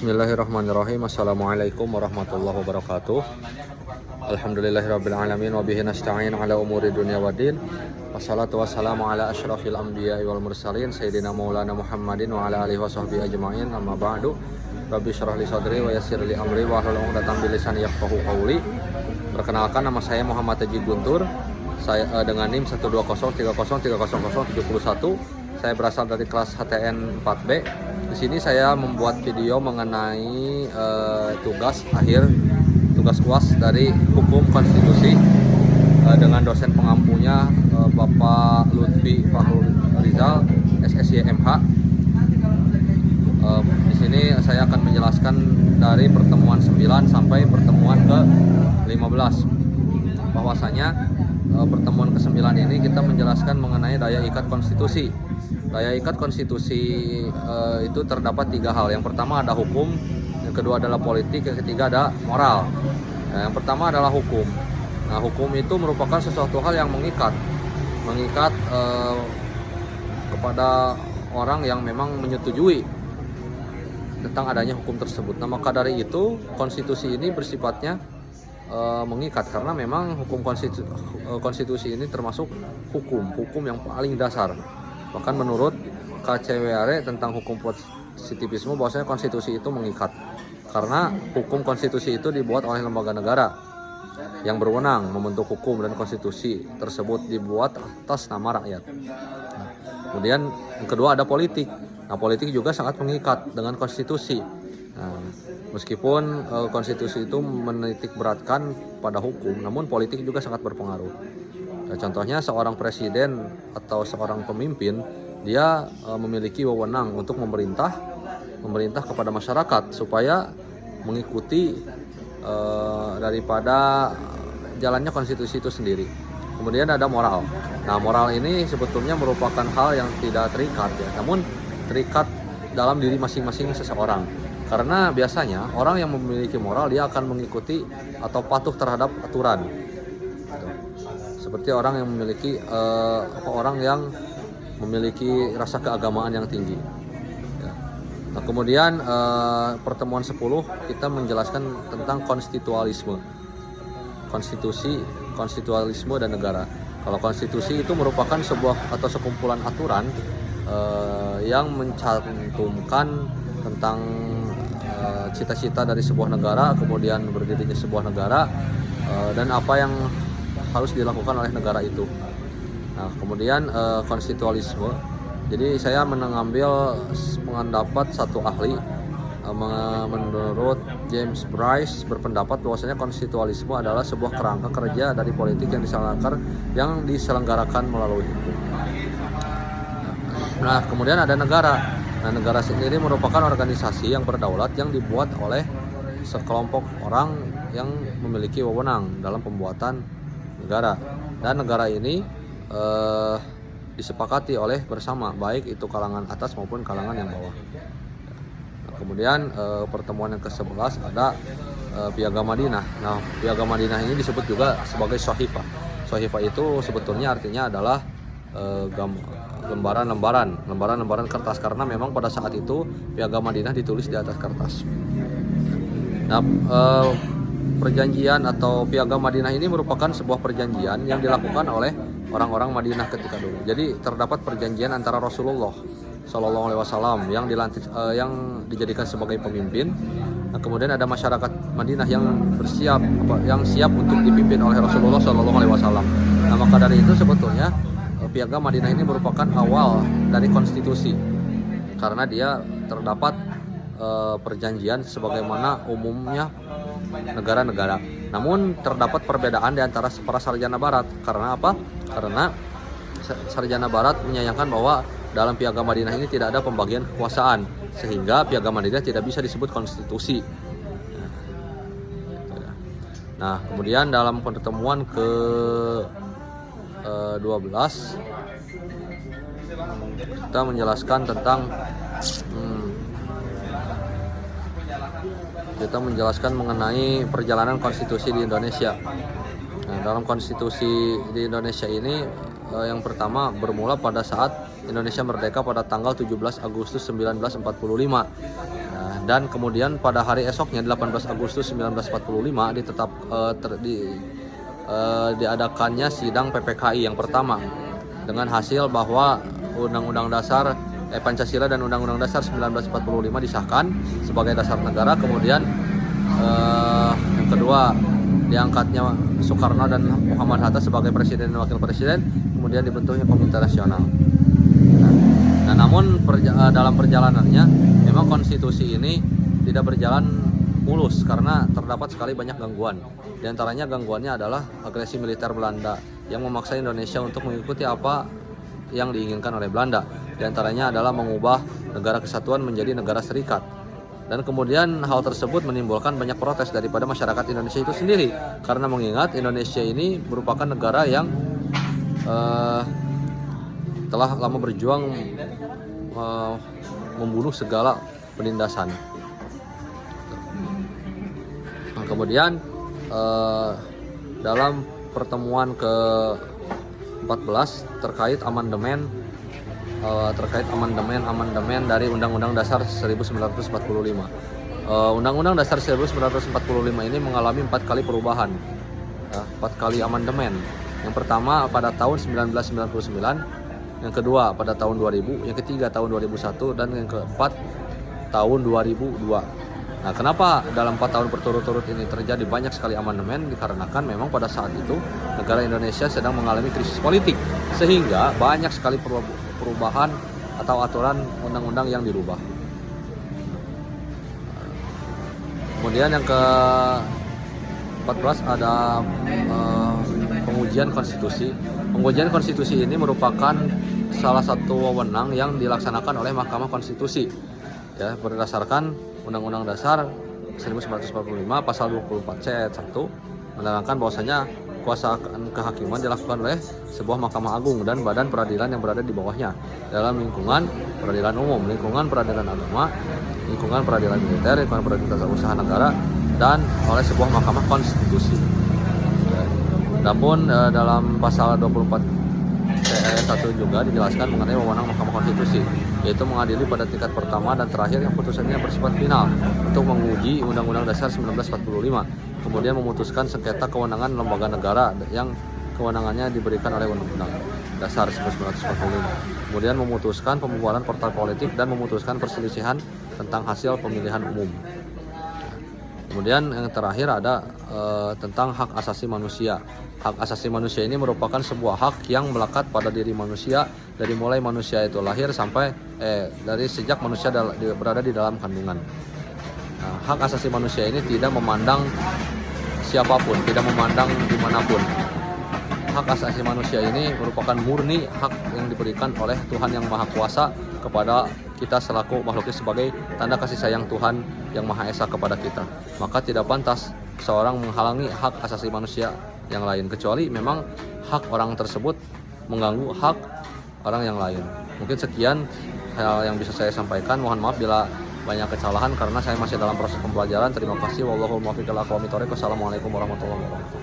Bismillahirrahmanirrahim. Assalamualaikum warahmatullahi wabarakatuh. Alhamdulillahirabbil alamin wa bihi nasta'in ala umuri dunya waddin. Wassalatu wassalamu ala asyrafil anbiya'i wal mursalin sayyidina maulana Muhammadin wa ala alihi washabbihi ajmain. Amma ba'du. Rabbi syrah li sadri wa yassir li amri wa hlul 'uqdatam min lisani yafqahu qawli. Perkenalkan, nama saya Muhammad Haji Guntur. Saya dengan NIM 12030303071. Saya berasal dari kelas HTN 4B. Di sini saya membuat video mengenai tugas UAS dari Hukum Konstitusi dengan dosen pengampunya Bapak Lutfi Fahrul Rizal, SSY MH. Di sini saya akan menjelaskan dari pertemuan 9 sampai pertemuan ke-15. Bahwasanya pertemuan ke-9 ini kita menjelaskan mengenai daya ikat konstitusi. Daya ikat konstitusi itu terdapat 3 hal. Yang pertama ada hukum, yang kedua adalah politik, yang ketiga ada moral. Nah, yang pertama adalah hukum. Nah, hukum itu merupakan sesuatu hal yang mengikat kepada orang yang memang menyetujui tentang adanya hukum tersebut. Nah, maka dari itu konstitusi ini bersifatnya mengikat karena memang hukum konstitusi ini termasuk hukum yang paling dasar. Bahkan menurut KCWR tentang hukum positivisme, bahwasanya konstitusi itu mengikat karena hukum konstitusi itu dibuat oleh lembaga negara yang berwenang membentuk hukum, dan konstitusi tersebut dibuat atas nama rakyat. Kemudian yang kedua ada politik. Nah, politik juga sangat mengikat dengan konstitusi. Nah, meskipun konstitusi itu menitik beratkan pada hukum, namun politik juga sangat berpengaruh. Nah, contohnya seorang presiden atau seorang pemimpin, dia memiliki wewenang untuk memerintah kepada masyarakat supaya mengikuti daripada jalannya konstitusi itu sendiri. Kemudian ada moral. Nah, moral ini sebetulnya merupakan hal yang tidak terikat ya, namun terikat dalam diri masing-masing seseorang. Karena biasanya orang yang memiliki moral dia akan mengikuti atau patuh terhadap aturan. Seperti orang yang memiliki orang yang memiliki rasa keagamaan yang tinggi. Nah, kemudian pertemuan 10 kita menjelaskan tentang konstitualisme. Konstitualisme dan negara. Kalau konstitusi itu merupakan sebuah atau sekumpulan aturan yang mencantumkan tentang cita-cita dari sebuah negara, kemudian berdirinya sebuah negara, dan apa yang harus dilakukan oleh negara itu. Nah, kemudian konstitualisme. Jadi saya mengambil pendapat satu ahli, menurut James Bryce berpendapat bahwasanya konstitualisme adalah sebuah kerangka kerja dari politik yang diselenggarakan melalui hukum. Nah, kemudian ada negara. Nah, negara sendiri merupakan organisasi yang berdaulat yang dibuat oleh sekelompok orang yang memiliki wewenang dalam pembuatan negara, dan negara ini disepakati oleh bersama, baik itu kalangan atas maupun kalangan yang bawah. Nah, kemudian pertemuan yang ke-11 ada Piagam Madinah. Nah, Piagam Madinah ini disebut juga sebagai Shahifah. Shahifah itu sebetulnya artinya adalah lembaran-lembaran kertas, karena memang pada saat itu Piagam Madinah ditulis di atas kertas. Nah, perjanjian atau Piagam Madinah ini merupakan sebuah perjanjian yang dilakukan oleh orang-orang Madinah ketika dulu. Jadi terdapat perjanjian antara Rasulullah Shallallahu Alaihi Wasallam yang dilantik, yang dijadikan sebagai pemimpin. Nah, kemudian ada masyarakat Madinah yang siap untuk dipimpin oleh Rasulullah Shallallahu Alaihi Wasallam. Nah, maka dari itu sebetulnya Piagam Madinah ini merupakan awal dari konstitusi, karena dia terdapat perjanjian sebagaimana umumnya negara-negara. Namun terdapat perbedaan di antara para sarjana barat. Karena apa? Karena sarjana barat menyayangkan bahwa dalam Piagam Madinah ini tidak ada pembagian kekuasaan, sehingga Piagam Madinah tidak bisa disebut konstitusi. Nah, kemudian dalam pertemuan ke-12 kita menjelaskan mengenai perjalanan konstitusi di Indonesia. Nah, dalam konstitusi di Indonesia ini yang pertama bermula pada saat Indonesia merdeka pada tanggal 17 Agustus 1945. Nah, Dan kemudian pada hari esoknya 18 Agustus 1945 diadakannya sidang PPKI yang pertama dengan hasil bahwa Undang-Undang Dasar Pancasila dan Undang-Undang Dasar 1945 disahkan sebagai dasar negara. Kemudian yang kedua diangkatnya Soekarno dan Muhammad Hatta sebagai presiden dan wakil presiden. Kemudian dibentuknya Komite Nasional. Nah, namun dalam perjalanannya memang konstitusi ini tidak berjalan mulus karena terdapat sekali banyak gangguan. Di antaranya gangguannya adalah agresi militer Belanda yang memaksa Indonesia untuk mengikuti apa yang diinginkan oleh Belanda. Di antaranya adalah mengubah negara kesatuan menjadi negara serikat. Dan kemudian hal tersebut menimbulkan banyak protes daripada masyarakat Indonesia itu sendiri. Karena mengingat Indonesia ini merupakan negara yang telah lama berjuang membunuh segala penindasan. Nah, kemudian dalam pertemuan ke-14 terkait amandemen dari Undang-Undang Dasar 1945. Undang-Undang Dasar 1945 ini mengalami 4 kali perubahan, 4 kali amandemen. Yang pertama pada tahun 1999, yang kedua pada tahun 2000, yang ketiga tahun 2001, dan yang keempat tahun 2002. Nah, kenapa dalam 4 tahun berturut-turut ini terjadi banyak sekali amandemen? Dikarenakan memang pada saat itu negara Indonesia sedang mengalami krisis politik, sehingga banyak sekali perubahan atau aturan undang-undang yang dirubah. Kemudian yang ke-14 ada pengujian konstitusi. Pengujian konstitusi ini merupakan salah satu wewenang yang dilaksanakan oleh Mahkamah Konstitusi, ya, berdasarkan Undang-Undang Dasar 1945 pasal 24C ayat 1 menerangkan bahwasanya kekuasaan kehakiman dilakukan oleh sebuah Mahkamah Agung dan badan peradilan yang berada di bawahnya dalam lingkungan peradilan umum, lingkungan peradilan agama, lingkungan peradilan militer, lingkungan peradilan tata usaha negara, dan oleh sebuah Mahkamah Konstitusi. Namun dalam pasal 24 ayat 1 juga dijelaskan mengenai wewenang Mahkamah Konstitusi, yaitu mengadili pada tingkat pertama dan terakhir yang putusannya bersifat final untuk menguji Undang-Undang Dasar 1945, kemudian memutuskan sengketa kewenangan lembaga negara yang kewenangannya diberikan oleh Undang-Undang Dasar 1945, kemudian memutuskan pembubaran partai politik dan memutuskan perselisihan tentang hasil pemilihan umum. Kemudian yang terakhir ada tentang hak asasi manusia. Hak asasi manusia ini merupakan sebuah hak yang melekat pada diri manusia dari mulai manusia itu lahir sampai dari sejak manusia berada di dalam kandungan. Nah, hak asasi manusia ini tidak memandang siapapun, tidak memandang dimanapun. Hak asasi manusia ini merupakan murni hak yang diberikan oleh Tuhan Yang Maha Kuasa kepada kita selaku makhluknya sebagai tanda kasih sayang Tuhan Yang Maha Esa kepada kita. Maka tidak pantas seorang menghalangi hak asasi manusia yang lain, kecuali memang hak orang tersebut mengganggu hak orang yang lain. Mungkin sekian hal yang bisa saya sampaikan. Mohon maaf bila banyak kesalahan karena saya masih dalam proses pembelajaran. Terima kasih. Wallahul muwaffiq ila aqwamit thoriq. Wassalamualaikum warahmatullahi wabarakatuh.